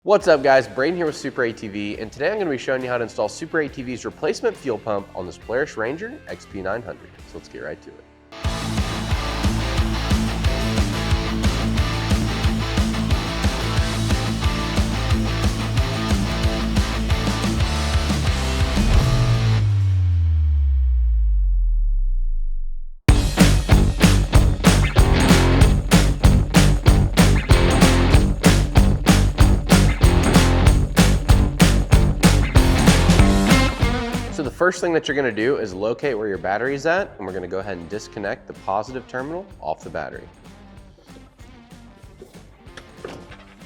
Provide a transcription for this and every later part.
What's up guys, Braden here with SuperATV, and today I'm going to be showing you how to install SuperATV's replacement fuel pump on this Polaris Ranger XP900. So let's get right to it. So the first thing that you're going to do is locate where your battery is at, and we're going to go ahead and disconnect the positive terminal off the battery.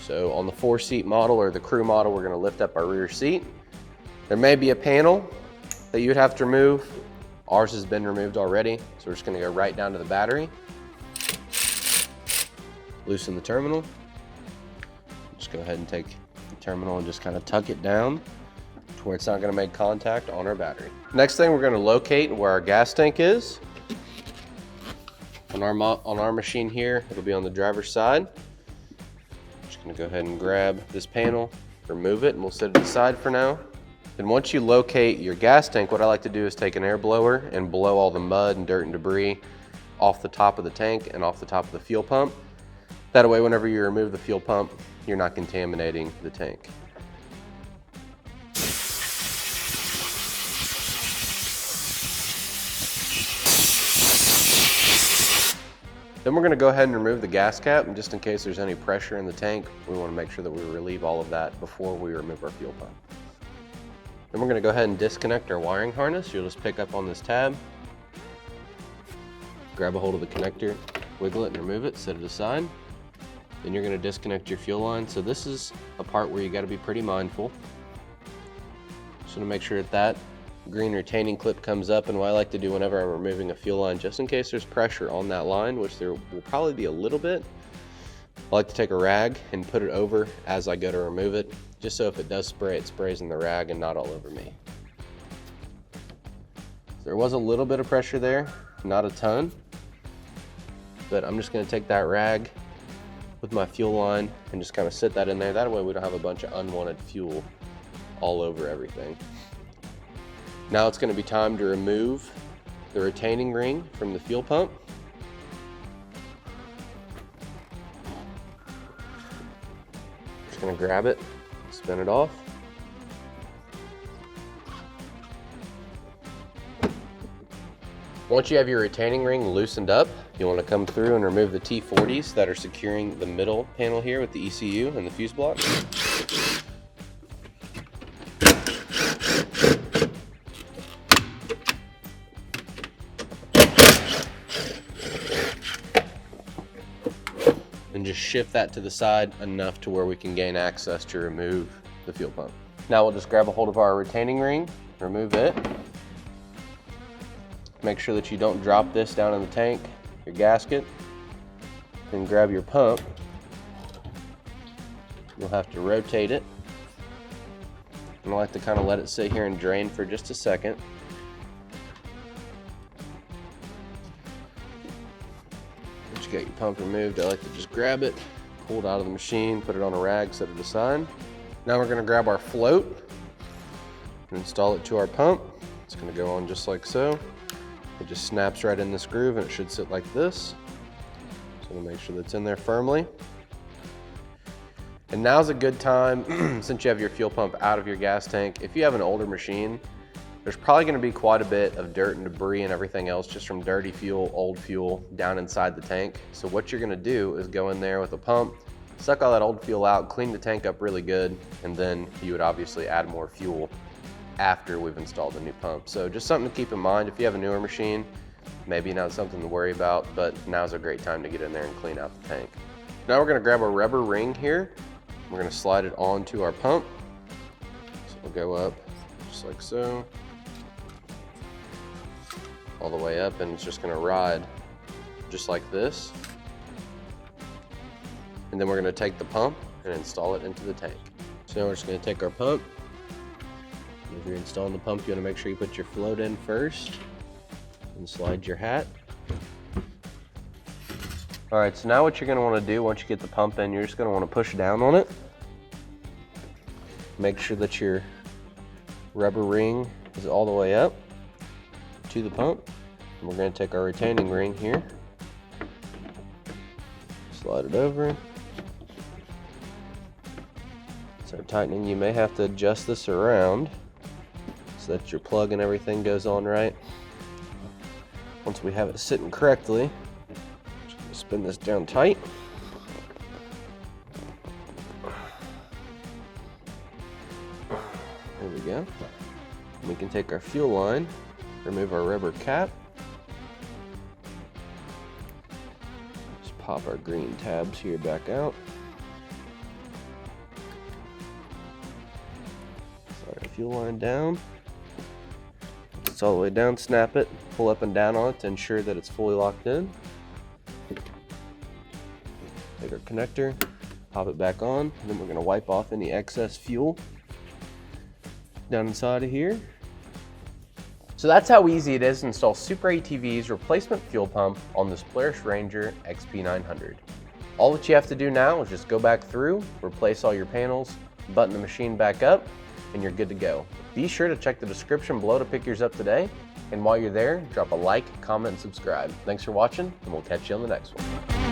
So on the 4-seat model or the crew model, we're going to lift up our rear seat. There may be a panel that you would have to remove. Ours has been removed already, so we're just going to go right down to the battery. Loosen the terminal. Just go ahead and take the terminal and just kind of tuck it down where it's not going to make contact on our battery. Next thing, we're going to locate where our gas tank is. On our machine here, it'll be on the driver's side. Just going to go ahead and grab this panel, remove it, and we'll set it aside for now. Then once you locate your gas tank, what I like to do is take an air blower and blow all the mud and dirt and debris off the top of the tank and off the top of the fuel pump. That way, whenever you remove the fuel pump, you're not contaminating the tank. Then we're going to go ahead and remove the gas cap, and just in case there's any pressure in the tank, we want to make sure that we relieve all of that before we remove our fuel pump. Then we're going to go ahead and disconnect our wiring harness. You'll just pick up on this tab, grab a hold of the connector, wiggle it and remove it, set it aside. Then you're going to disconnect your fuel line. So this is a part where you got to be pretty mindful. Just want to make sure that green retaining clip comes up, and what I like to do whenever I'm removing a fuel line, just in case there's pressure on that line, which there will probably be a little bit, I like to take a rag and put it over as I go to remove it, just so if it does spray, it sprays in the rag and not all over me. There was a little bit of pressure there, not a ton, but I'm just going to take that rag with my fuel line and just kind of sit that in there. That way we don't have a bunch of unwanted fuel all over everything. Now it's going to be time to remove the retaining ring from the fuel pump. Just going to grab it, spin it off. Once you have your retaining ring loosened up, you want to come through and remove the T40s that are securing the middle panel here with the ECU and the fuse block. And just shift that to the side enough to where we can gain access to remove the fuel pump. Now we'll just grab a hold of our retaining ring, remove it. Make sure that you don't drop this down in the tank, your gasket. Then grab your pump. You'll have to rotate it. And I like to kind of let it sit here and drain for just a second. Once you get your pump removed, I like to just grab it, pull it out of the machine, put it on a rag, set it aside. Now we're going to grab our float and install it to our pump. It's going to go on just like so. It just snaps right in this groove and it should sit like this. So we'll make sure that's in there firmly. And now's a good time, since you have your fuel pump out of your gas tank, if you have an older machine, there's probably going to be quite a bit of dirt and debris and everything else just from dirty fuel, old fuel down inside the tank. So what you're going to do is go in there with a pump, suck all that old fuel out, clean the tank up really good, and then you would obviously add more fuel after we've installed the new pump. So just something to keep in mind if you have a newer machine, maybe not something to worry about, but now's a great time to get in there and clean out the tank. Now we're going to grab a rubber ring here. We're going to slide it onto our pump. So we'll go up just like so, all the way up, and it's just going to ride just like this. And then we're going to take the pump and install it into the tank. So now we're just going to take our pump. If you're installing the pump, you want to make sure you put your float in first and slide your hat. All right, so now what you're going to want to do once you get the pump in, you're just going to want to push down on it Make sure that your rubber ring is all the way up to the pump. And we're going to take our retaining ring here, slide it over, start tightening. You may have to adjust this around so that your plug and everything goes on right. Once we have it sitting correctly, just spin this down tight. There we go. And we can take our fuel line, remove our rubber cap, just pop our green tabs here back out. Slide our fuel line down. It's all the way down, snap it, pull up and down on it to ensure that it's fully locked in. Take our connector, pop it back on, and then we're going to wipe off any excess fuel down inside of here. So that's how easy it is to install SuperATV's replacement fuel pump on this Polaris Ranger XP900. All that you have to do now is just go back through, replace all your panels, button the machine back up, and you're good to go. Be sure to check the description below to pick yours up today. And while you're there, drop a like, comment, and subscribe. Thanks for watching, and we'll catch you on the next one.